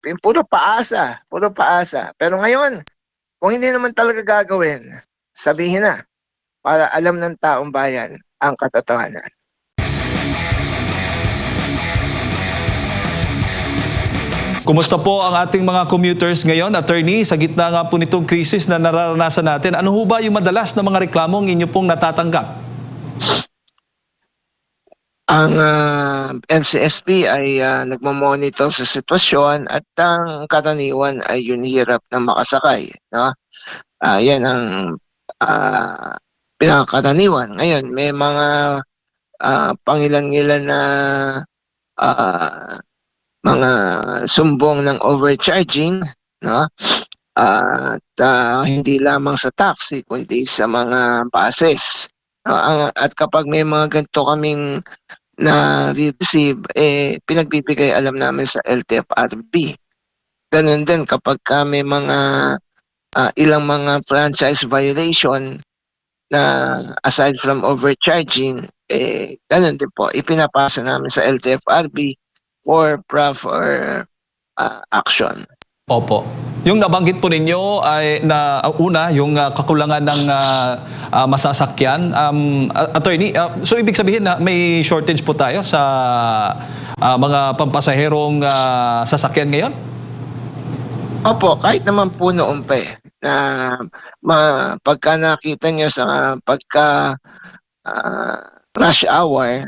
puro paasa, puro paasa. Pero ngayon, kung hindi naman talaga gagawin, sabihin na para alam ng taong bayan ang katotohanan. Kumusta po ang ating mga commuters ngayon, attorney, sa gitna nga po nitong krisis na nararanasan natin? Ano ho ba yung madalas na mga reklamong inyo pong natatanggap? Ang NCSP ay nagmo-monitor sa sitwasyon at ang karaniwan ay yung hirap na makasakay. No? Yan ang pinakakaraniwan. Ngayon, may mga pangilan-ngilan na mga sumbong ng overcharging, no? At hindi lamang sa taxi kundi sa mga buses. At kapag may mga ganito kaming na-receive, pinagbibigay alam namin sa LTFRB. Ganun din kapag may mga ilang mga franchise violation na aside from overcharging, ganun din po, ipinapasa namin sa LTFRB for proper action. Opo. Yung nabanggit po ninyo ay na una, yung kakulangan ng masasakyan. Attorney, so ibig sabihin na may shortage po tayo sa mga pampasaherong sasakyan ngayon? Opo, kahit naman po noon pa na pagka nakita nyo sa pagka rush hour,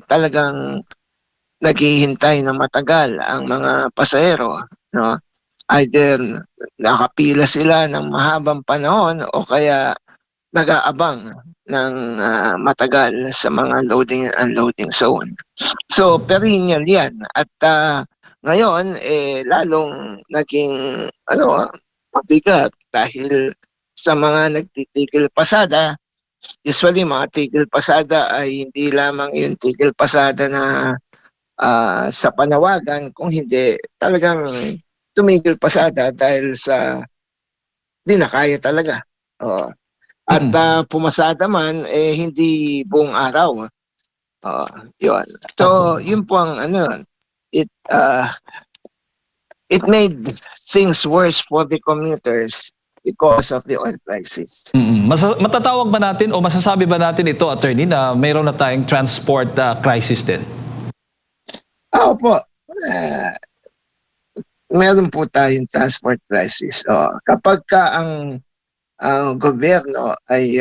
talagang naghihintay ng matagal ang mga pasahero, no? Either nakapila sila ng mahabang panahon o kaya nag-aabang ng matagal sa mga loading and unloading zone. So, perennial yan. At ngayon, lalong naging mabigat dahil sa mga nagtitigil pasada. Usually, mga tigil pasada ay hindi lamang yung tigil pasada na sa panawagan, kung hindi talagang tumigil pasada dahil sa di na kaya talaga. At pumasada man, hindi buong araw. Yun. So, yun po ang it made things worse for the commuters because of the oil crisis. Matatawag ba natin o masasabi ba natin ito, attorney, na mayroon na tayong transport crisis din? Opo. Meron po tayong transport crisis. Kapag ka ang gobyerno ay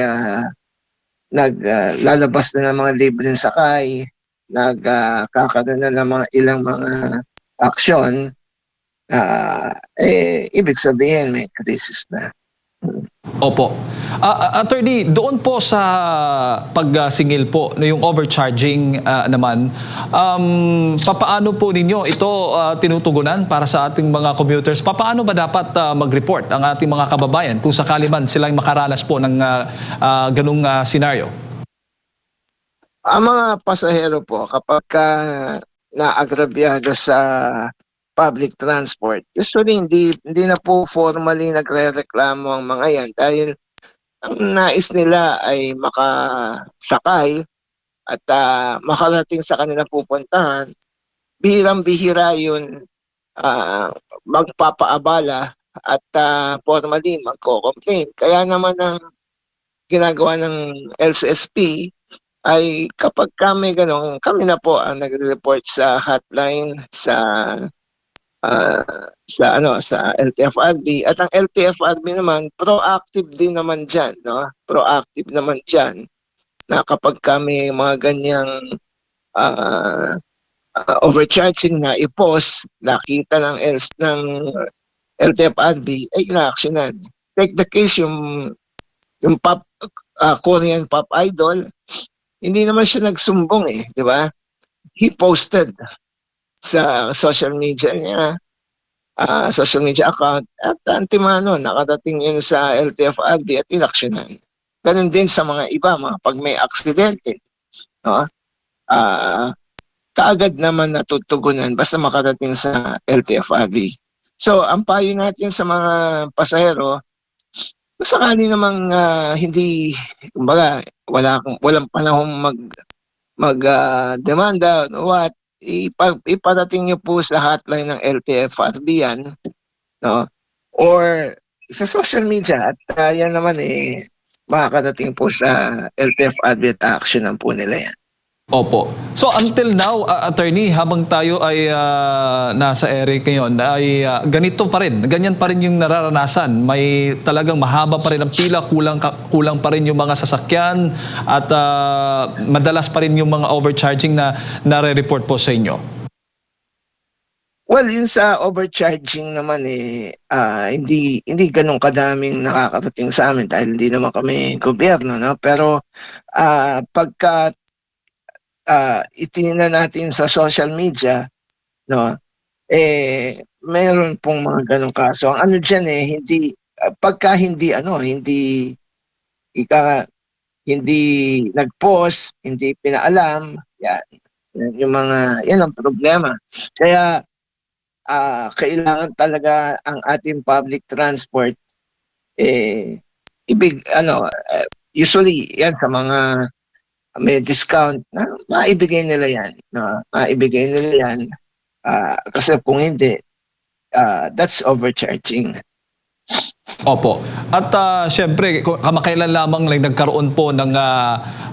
naglalabas na ng mga libreng sakay, nagkakaroon na ng mga ilang mga aksyon, ibig sabihin may crisis na. Opo. Attorney, doon po sa pagsingil po, yung overcharging naman, papaano po ninyo ito tinutugunan para sa ating mga commuters? Papaano ba dapat mag-report ang ating mga kababayan kung sakali man silang makaranas po ng ganung senaryo? Ang mga pasahero po, kapag naagrabyado sa public transport, usually hindi na po formally nagre-reklamo ang mga yan dahil ang nais nila ay makasakay at makarating sa kanila pupuntahan. Bihirang-bihira yun magpapaabala at formally magko-complain. Kaya naman ang ginagawa ng LCSP ay kapag kami na po ang nagre-report sa hotline sa LTFRB, at ang LTFRB naman proactive din naman diyan, no? Proactive naman diyan na kapag kami mga ganyang overcharging na i-post, nakita ng LTFRB ay ina-actionan. Take the case yung Korean pop idol, hindi naman siya nagsumbong di ba? He posted sa social media niya, social media account, at antimano, nakadating yun sa LTFRB at inaksyonan. Ganun din sa mga iba, pag may aksidente, no? Kaagad naman natutugunan basta makadating sa LTFRB. So, ang payo natin sa mga pasahero, sakali namang hindi, kumbaga, walang panahong mag-demanda, what, iparating niyo po sa hotline ng LTFRB yan, no? Or sa social media at yan naman makakarating po sa LTFRB at actionan po nila yan. Opo. So until now, attorney, habang tayo ay nasa ere ngayon, ay ganito pa rin, ganyan pa rin yung nararanasan. May talagang mahaba pa rin ang pila, kulang pa rin yung mga sasakyan at madalas pa rin yung mga overcharging na nare-report po sa inyo. Well, yun sa overcharging naman hindi ganun kadaming nakakarating sa amin dahil hindi naman kami gobyerno, no? Pero pagka itinignan natin sa social media, no? Meron pong mga ganung kaso. Ang ano diyan hindi pagka hindi nag-post, hindi pinaalam, yan. Yan ang problema. Kaya kailangan talaga ang ating public transport usually yan sa mga may discount na maibigay nila yan, no? Maibigay nila yan kasi kung hindi that's overcharging. Opo. At syempre, kamakailan lamang lang nagkaroon po ng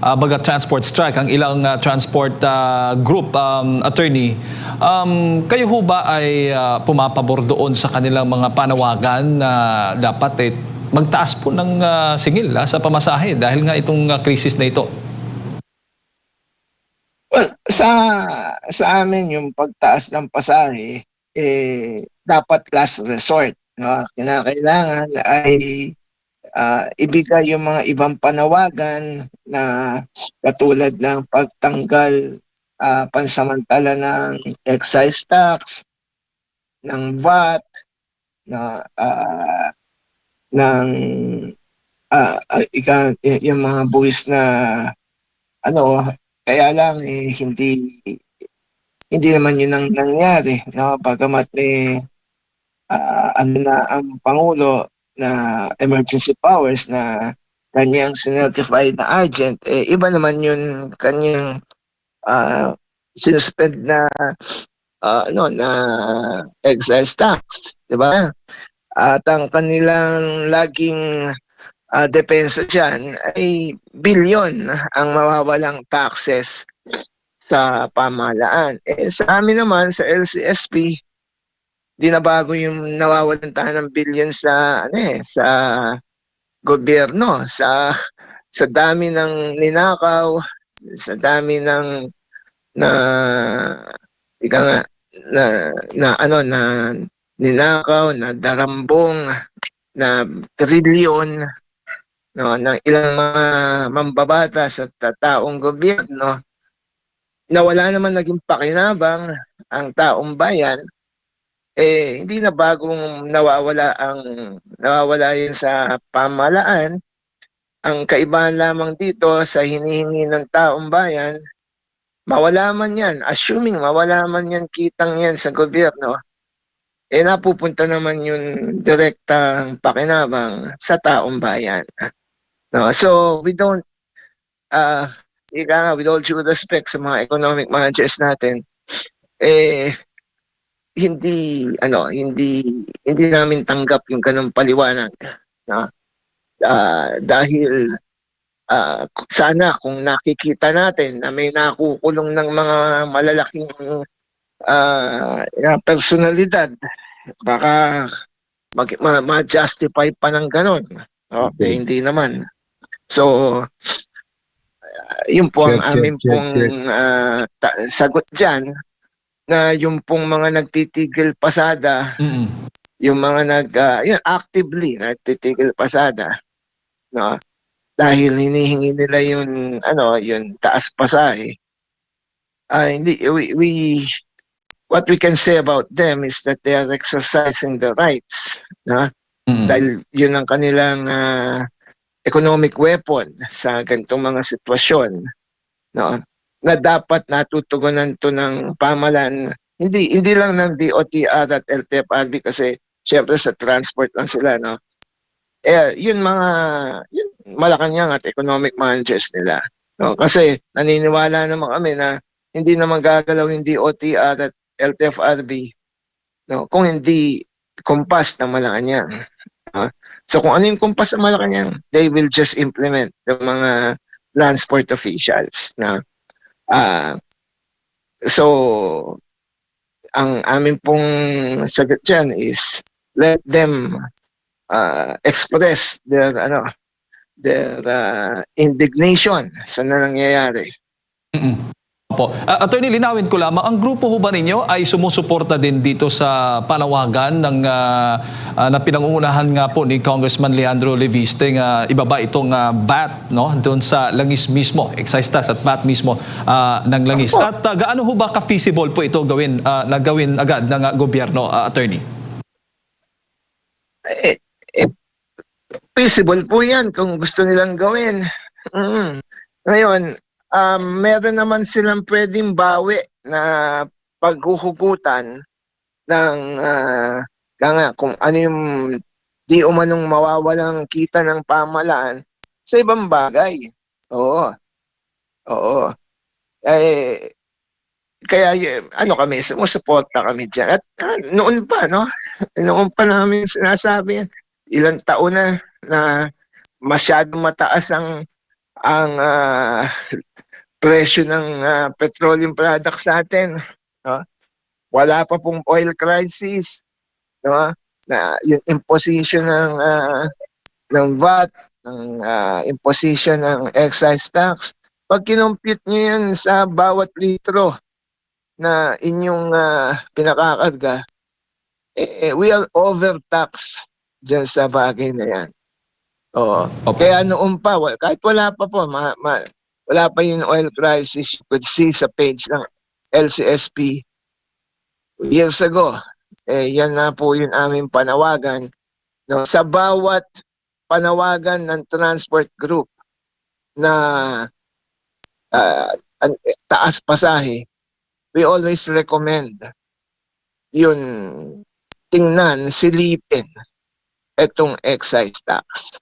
baga transport strike ang ilang transport group, attorney. Kayo ho ba ay pumapabor doon sa kanilang mga panawagan na dapat magtaas po ng singil sa pamasahe dahil nga itong krisis na ito? Well, sa amin yung pagtaas ng pasahe dapat last resort, no? Kinakailangan ay ibigay yung mga ibang panawagan na katulad ng pagtanggal pansamantala ng excise tax, ng VAT, na ng yung mga buwis na kaya lang hindi naman yun ang nangyari, no? Bagamat na ang Pangulo na emergency powers na kanyang sinertified na agent, iba naman yun kanyang sinuspend na na excise tax, di ba? At ang kanilang laging depensa dyan ay bilyon ang mawawalang taxes sa pamahalaan. Sa amin naman, sa LCSP, di na bago yung nawawalan tayo ng bilyon sa gobyerno, sa dami ng ninakaw, sa dami ng ninakaw, na darambong, na trilyon, no, ng ilang mga mambabatas at taong gobyerno na wala naman naging pakinabang ang taong bayan, hindi na bagong nawawala yun sa pamahalaan. Ang kaibahan lamang dito sa hinihingi ng taong bayan, mawala man yan, assuming mawala man yan kitang yan sa gobyerno, napupunta naman yung direktang pakinabang sa taong bayan. No, so we don't with all due respect sa mga economic managers natin, hindi namin tanggap yung ganung paliwanag, no? Dahil sana kung nakikita natin na may nakukulong ng mga malalaking personalidad, baka ma-justify pa ng ganon. Okay, hindi naman. So, yun po ang amin pong sagot dyan, na yung pong mga nagtitigil pasada, yung mga actively nagtitigil pasada, no? Dahil hinihingi nila yung taas pasahe. What we can say about them is that they are exercising the rights, no? Dahil yun ang kanilang economic weapon sa ganitong mga sitwasyon, no? Na dapat natutugunan to ng pamahalaan, hindi lang ng DOTR at LTFRB kasi syempre sa transport lang sila, no? Yun Malacanang at economic managers nila, no? Kasi naniniwala naman kami na hindi naman gagalaw yung DOTR at LTFRB, no, kung hindi kumpas ng Malacanang. So kung ano yung kumpas ng Malacanang, they will just implement yung mga transport officials na so ang amin pong sagot dyan is let them express their indignation sa nangyayari. Opo. Attorney, linawin ko lamang, ang grupo ho ba ninyo ay sumusuporta din dito sa panawagan na pinangungunahan nga po ni Congressman Leandro Leviste nga ibaba itong VAT, no, doon sa langis mismo, excise tax at VAT mismo ng langis. Opo. At gaano ho ba ka-feasible po ito gawin agad ng gobyerno, attorney? Feasible po yan kung gusto nilang gawin. Ngayon, meron naman silang pwedeng bawi na paghuhugutan ng kung ano yung di umanong mawawalang kita ng pamahalaan sa ibang bagay. Oo. Oo. Kaya kami, sumusuporta kami dyan. At noon pa, no? Noon pa namin sinasabi yan. Ilang taon na masyadong mataas ang presyo ng petroleum products natin, no? Wala pa pong oil crisis, no? Na yung imposition ng VAT, ng imposition ng excise tax, pag kinompute niyo yan sa bawat litro na inyong pinakakarga, we are overtaxed dyan sa bagay na yan. Oo. Okay. Kaya noon pa, kahit wala pa po, wala pa yung oil crisis, you could see sa page ng LCSP years ago. Yan na po yung aming panawagan. No? Sa bawat panawagan ng transport group na taas pasahe, we always recommend yun tingnan, silipin itong excise tax.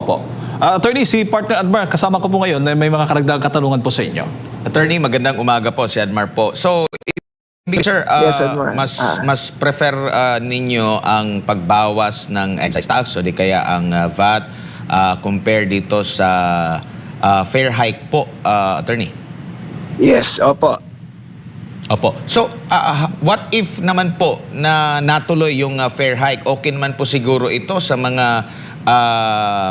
Opo. Attorney, si Partner Admar, kasama ko po ngayon, may mga karagdagang katanungan po sa inyo. Attorney, magandang umaga po, si Admar po. So, sir, Yes, Admar. mas prefer ninyo ang pagbawas ng excise tax o di kaya ang VAT compare dito sa fare hike po, Attorney? Yes, opo. Opo. So, what if naman po na natuloy yung fare hike? Okay naman po siguro ito sa mga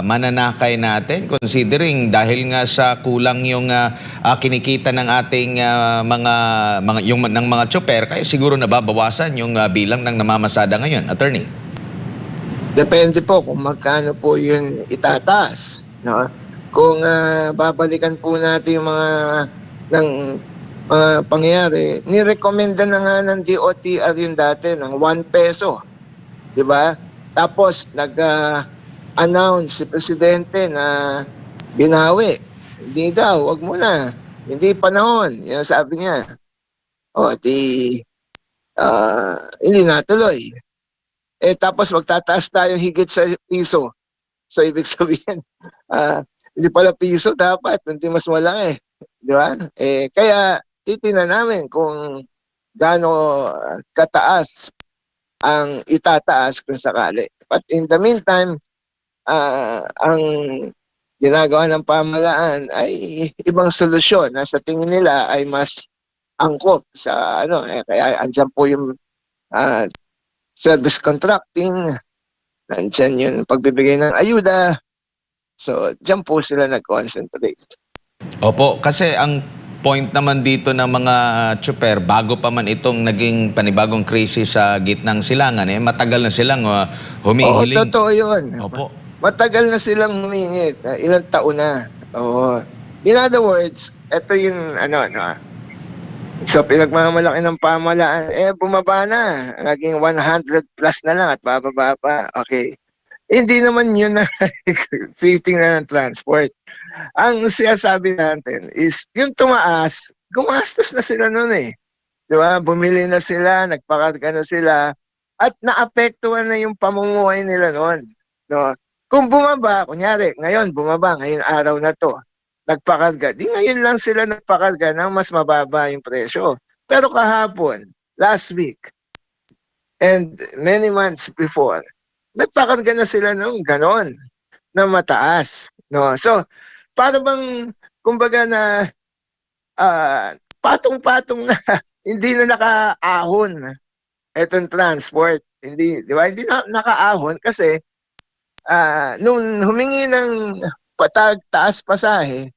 mananakay natin, considering dahil nga sa kulang yung kinikita ng ating ng mga tsoper, kaya siguro nababawasan yung bilang ng namamasada ngayon, Attorney. Depende po kung magkano po yun itataas, no? Kung babalikan po natin yung mga pangyayari, nirekomenda na nga ng DOTR yung dati ng 1 peso, di ba? Tapos nag-announce si Presidente na binawi. Hindi daw, wag muna. Hindi panahon. Yan sabi niya. Hindi natuloy. Tapos magtataas tayo higit sa piso. So ibig sabihin, hindi pala piso dapat, hindi mas malaki. Di ba? Kaya titingnan namin kung gaano kataas ang itataas kung sakali. But in the meantime, ang ginagawa ng pamahalaan ay ibang solusyon na sa tingin nila ay mas angkop sa kaya andyan po yung service contracting, andyan yung pagbibigay ng ayuda. So, dyan po sila nag-concentrate. Opo, kasi ang point naman dito ng mga tsoper, bago pa man itong naging panibagong krisis sa gitnang silangan, matagal na silang humihiling. Oo, totoo yun. Opo. Matagal na silang humingit. Ilang taon na. Oo. In other words, ito yung so pinagmamalaki ng pamahalaan, bumaba na. Naging 100 plus na lang at bababa pa. Okay. Hindi naman yun na fitting na ng transport. Ang sinasabi natin is, yung tumaas, gumastos na sila noon eh. Di ba? Bumili na sila, nagpakarga na sila, at naapektuhan na yung pamumuhay nila noon. No? Kung bumaba, kunyari, ngayon bumaba, ngayon araw na to, nagpakarga. Di ngayon lang sila nagpakarga ng mas mababa yung presyo. Pero kahapon, last week, and many months before, nagpakarga na sila ng ganon, na mataas. No? So, para bang, kumbaga na, patong-patong na, hindi na nakaahon etong transport. Hindi, di ba? Hindi na nakaahon kasi nung humingi ng taas pasahe,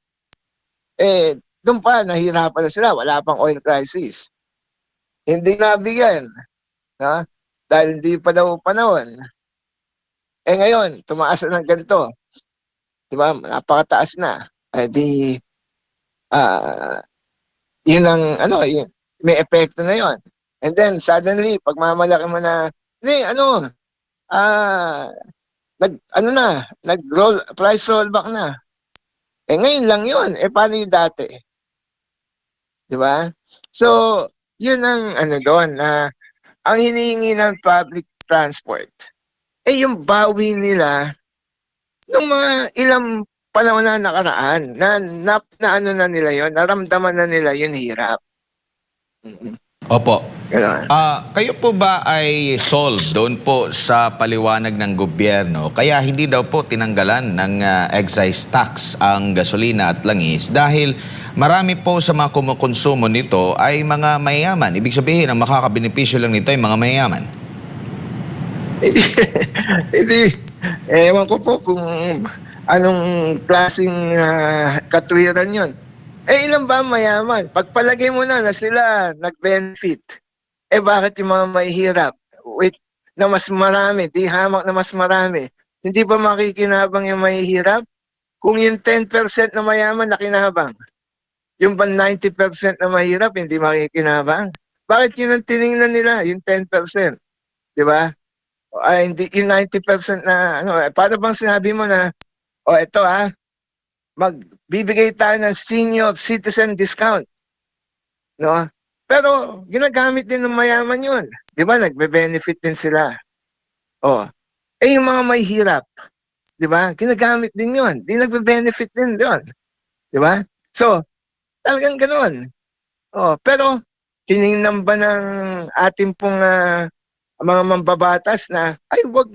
doon pa nahirapan na sila, wala pang oil crisis. Hindi nabigyan, no? Dahil hindi pa daw panahon. Ngayon, tumaas na ng ganito. Di ba? Napakataas na. Di, yun ang, yun, may epekto na yun. And then, suddenly, pagmamalaki mo na, price rollback na. Ngayon lang yun. Paano yung dati? Di ba? So, yun ang doon na ang hinihingi ng public transport. Yung bawi nila nung mga ilang panahon na nakaraan na na nila yon, naramdaman na nila yun hirap. Opo. Ganun. Kayo po ba ay solved doon po sa paliwanag ng gobyerno kaya hindi daw po tinanggalan ng excise tax ang gasolina at langis dahil marami po sa mga kumukonsumo nito ay mga mayayaman. Ibig sabihin, ang makakabenepisyo lang nito ay mga mayayaman. Hindi. Ewan ko po kung anong klaseng katwiran yun. Ilan ba mayaman? Pagpalagay mo na sila nag-benefit. Bakit yung mga mahihirap? Na mas marami, di hamak na mas marami. Hindi ba makikinabang yung mahihirap? Kung yung 10% na mayaman nakinabang, yung ba 90% na mahirap, hindi makikinabang? Bakit yun ang tiningnan nila, yung 10%? Di ba? Hindi, yung 90% na, para bang sinabi mo na, ito magbibigay tayo ng senior citizen discount. No? Pero ginagamit din ng mayaman yun. Di ba? Nagbe-benefit din sila. Yung mga may hirap, di ba? Ginagamit din yun. Di nagbe-benefit din yun. Di ba? So, talagang ganun. Pero, tiningnan ba ng ating pong mga mambabatas na, wag,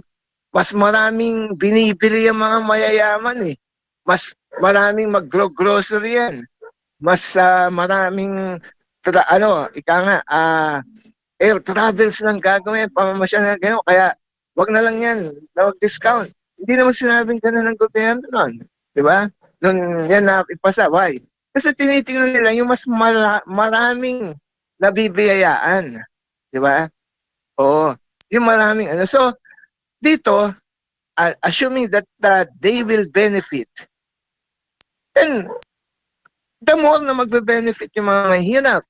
mas maraming binibili ang mga mayayaman Mas maraming mag-grocery yan. Mas maraming air travels lang gagawin, pamamasyal na gano'n. Kaya wag na lang yan, na mag-discount. Hindi naman sinabing gano'n ng gobyerno nun. Di ba? Nung yan na ipasa, why? Kasi tinitingnan nila yung mas maraming nabibiyayaan. Di ba? Oo. Yung maraming So, dito, assuming that they will benefit, then the more na magbe-benefit yung mga mahirap,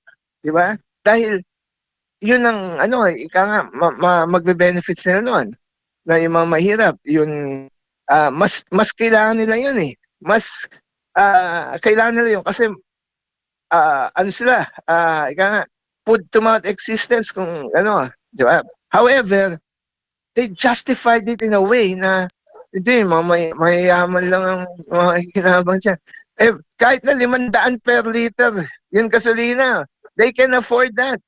di ba? Dahil yun ang magbe-benefit sila noon na yung mga mahirap, yun mas kailangan nila yun Mas kailangan nila yun kasi sila, food to mouth existence kung di ba? However, they justified it in a way na hindi, mga mayayaman lang ang mga kinabang dyan. Kahit na 500 per liter, yung gasolina, they can afford that.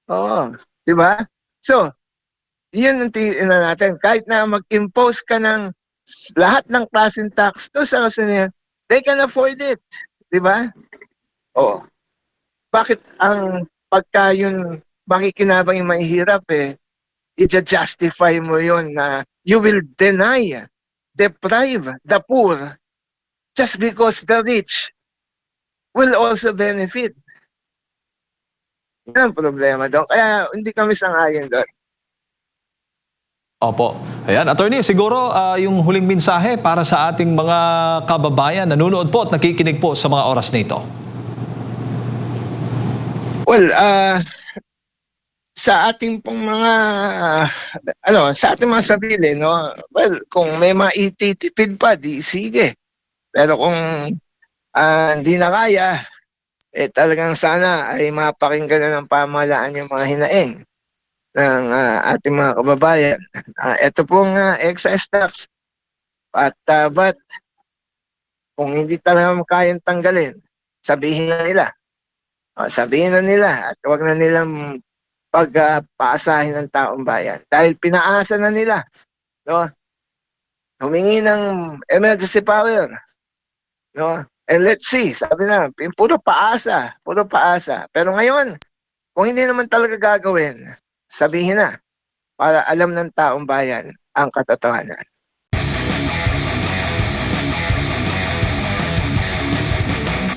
Oo, di ba? So, yun ang tingnan natin. Kahit na mag-impose ka ng lahat ng klaseng tax to sa gasolina, they can afford it. Di ba? Oo. Bakit ang pagka yun makikinabang yung mahihirap i-justify mo yun na you will deprive the poor just because the rich will also benefit. Yan ang problema doon. Kaya hindi kami sangayon doon. Opo. Ayan, attorney, siguro yung huling mensahe para sa ating mga kababayan nanonood po at nakikinig po sa mga oras na ito. Well, sa ating pong mga sa ating mga sarili, well, kung may maititipid pa, di sige. Pero kung hindi na kaya, talagang sana ay mapakinggan na ng pamahalaan yung mga hinaing ng ating mga kababayan. Ito pong excise tax, but kung hindi talaga kayang tanggalin, sabihin na nila. Sabihin na nila at huwag na nilang pagpaasahin ng taong bayan. Dahil pinaasa na nila, no? Humingi ng emergency power, no? And let's see, sabi na, puro paasa, puro paasa. Pero ngayon, kung hindi naman talaga gagawin, sabihin na para alam ng taong bayan ang katotohanan.